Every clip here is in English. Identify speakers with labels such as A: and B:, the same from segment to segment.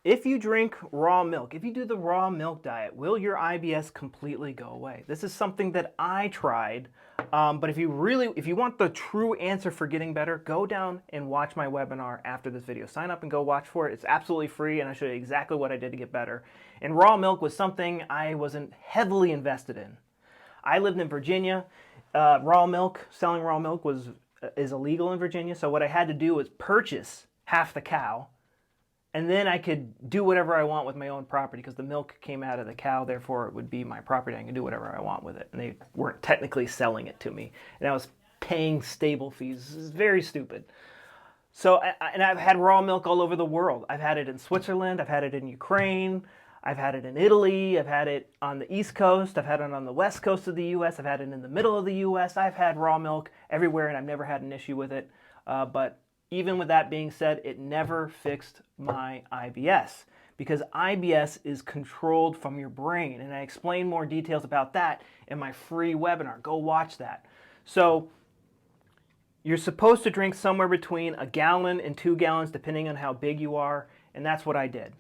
A: If you drink raw milk, if you do the raw milk diet, will your IBS completely go away? This is something that I tried, but if you want the true answer for getting better, go down and watch my webinar after this video. Sign up and go watch for it. It's absolutely free, and I show you exactly what I did to get better. And raw milk was something I wasn't heavily invested in. I lived in Virginia. Selling raw milk is illegal in Virginia, so what I had to do was purchase half the cow, and then I could do whatever I want with my own property because the milk came out of the cow, therefore it would be my property. I could do whatever I want with it. And they weren't technically selling it to me. And I was paying stable fees. This is very stupid. So, and I've had raw milk all over the world. I've had it in Switzerland. I've had it in Ukraine. I've had it in Italy. I've had it on the East Coast. I've had it on the West Coast of the U.S. I've had it in the middle of the U.S. I've had raw milk everywhere, and I've never had an issue with it. But even with that being said, it never fixed my IBS because IBS is controlled from your brain. And I explain more details about that in my free webinar. Go watch that. So you're supposed to drink somewhere between 1 gallon and 2 gallons, depending on how big you are. And that's what I did.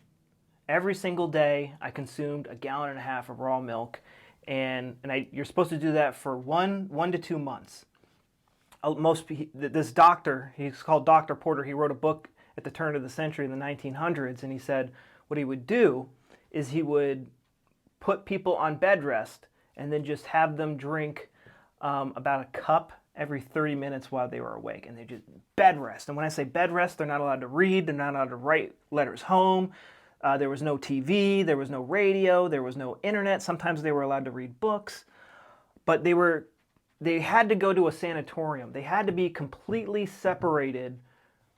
A: Every single day, I consumed 1.5 gallons of raw milk. And you're supposed to do that for one to 2 months. This doctor, he's called Dr. Porter, he wrote a book at the turn of the century in the 1900s, and he said what he would do is he would put people on bed rest and then just have them drink about a cup every 30 minutes while they were awake, and they just bed rest. And when I say bed rest, they're not allowed to read, they're not allowed to write letters home. There was no TV, there was no radio, there was no internet. Sometimes they were allowed to read books, but they had to go to a sanatorium. They had to be completely separated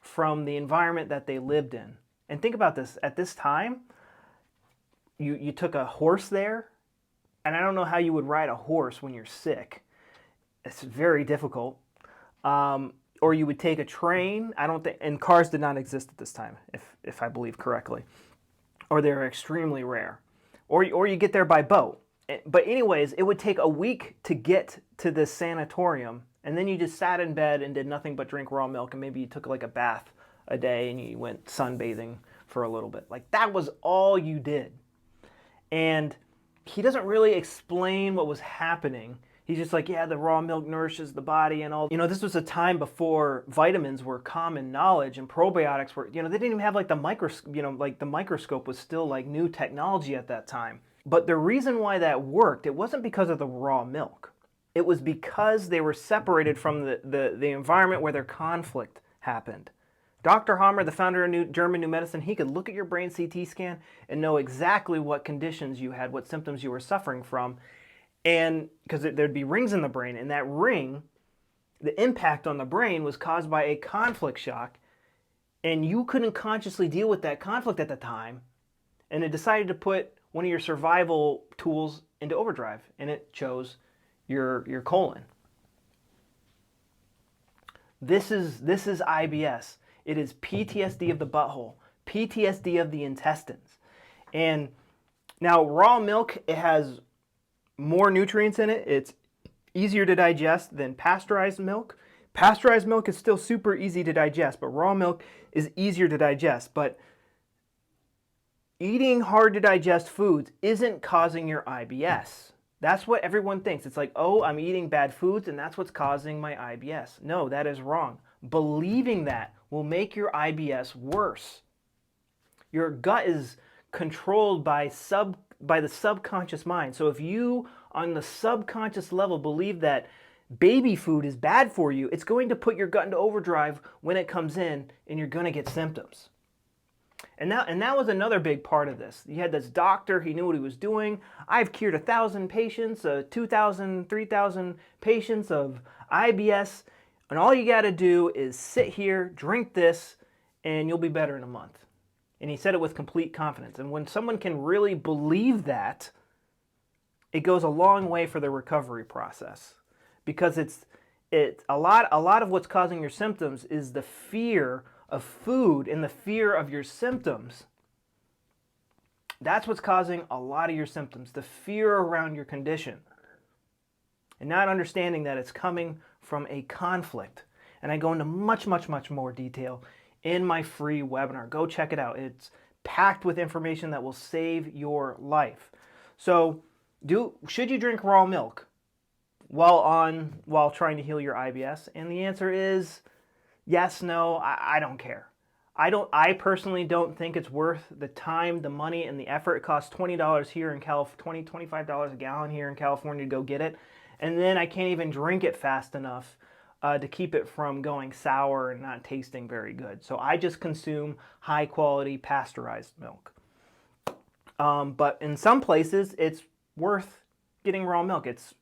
A: from the environment that they lived in. And think about this. At this time, you took a horse there, and I don't know how you would ride a horse when you're sick. It's very difficult. Or you would take a train. And cars did not exist at this time, if I believe correctly. Or they're extremely rare. Or you get there by boat. But anyways, it would take a week to get to this sanatorium, and then you just sat in bed and did nothing but drink raw milk, and maybe you took like a bath a day and you went sunbathing for a little bit. Like that was all you did. And he doesn't really explain what was happening. He's just like, yeah, the raw milk nourishes the body and all. You know, this was a time before vitamins were common knowledge and probiotics were, they didn't even have like the microscope was still like new technology at that time. But the reason why that worked, it wasn't because of the raw milk. It was because they were separated from the environment where their conflict happened. Dr. Hammer, the founder of German New Medicine, he could look at your brain CT scan and know exactly what conditions you had, what symptoms you were suffering from. And because there'd be rings in the brain, and that ring, the impact on the brain was caused by a conflict shock, and you couldn't consciously deal with that conflict at the time, and it decided to put one of your survival tools into overdrive, and it chose your colon. This is IBS. It is PTSD of the butthole, PTSD of the intestines. And now raw milk, it has more nutrients in it. It's easier to digest than pasteurized milk. Pasteurized milk is still super easy to digest, but raw milk is easier to digest. But eating hard to digest foods isn't causing your IBS. That's what everyone thinks. It's like, oh, I'm eating bad foods and that's what's causing my IBS. No, that is wrong. Believing that will make your IBS worse. Your gut is controlled by the subconscious mind. So if you, on the subconscious level, believe that baby food is bad for you, it's going to put your gut into overdrive when it comes in, and you're going to get symptoms. And that was another big part of this. You had this doctor, he knew what he was doing. I've cured 1,000 patients, 2,000, 3,000 patients of IBS, and all you got to do is sit here, drink this, and you'll be better in a month. And he said it with complete confidence. And when someone can really believe that, it goes a long way for the recovery process. Because it's a lot of what's causing your symptoms is the fear of food and the fear of your symptoms. That's what's causing a lot of your symptoms, the fear around your condition. And not understanding that it's coming from a conflict. And I go into much, much, much more detail in my free webinar. Go check it out. It's packed with information that will save your life. So, should you drink raw milk while trying to heal your IBS? And the answer is yes, no, I don't care. I personally don't think it's worth the time, the money, and the effort. It costs $20 here in California, $25 a gallon here in California to go get it. And then I can't even drink it fast enough to keep it from going sour and not tasting very good. So I just consume high quality pasteurized milk. But in some places, it's worth getting raw milk. It's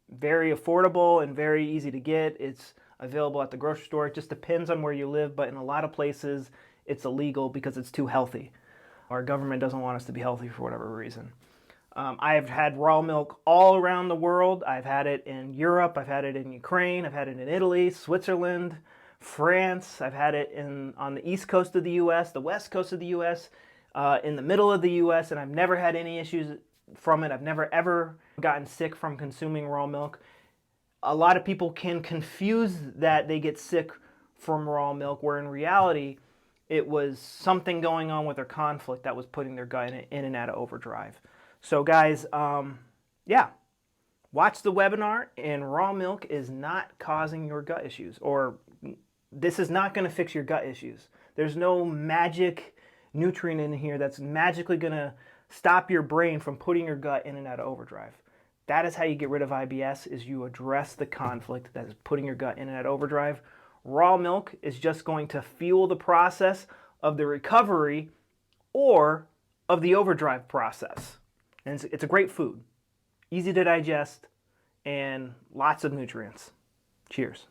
A: very affordable and very easy to get. It's available at the grocery store. It just depends on where you live, but in a lot of places, it's illegal because it's too healthy. Our government doesn't want us to be healthy for whatever reason. I've had raw milk all around the world. I've had it in Europe. I've had it in Ukraine. I've had it in Italy, Switzerland, France. I've had it on the east coast of the U.S., the west coast of the U.S., in the middle of the U.S., and I've never had any issues from it. I've never, ever gotten sick from consuming raw milk. A lot of people can confuse that they get sick from raw milk, where in reality, it was something going on with their conflict that was putting their gut in and out of overdrive. So guys, yeah, watch the webinar, and raw milk is not causing your gut issues, or this is not going to fix your gut issues. There's no magic nutrient in here that's magically going to stop your brain from putting your gut in and out of overdrive. That is how you get rid of IBS, is you address the conflict that is putting your gut in and out of overdrive. Raw milk is just going to fuel the process of the recovery or of the overdrive process. And it's a great food, easy to digest, and lots of nutrients. Cheers.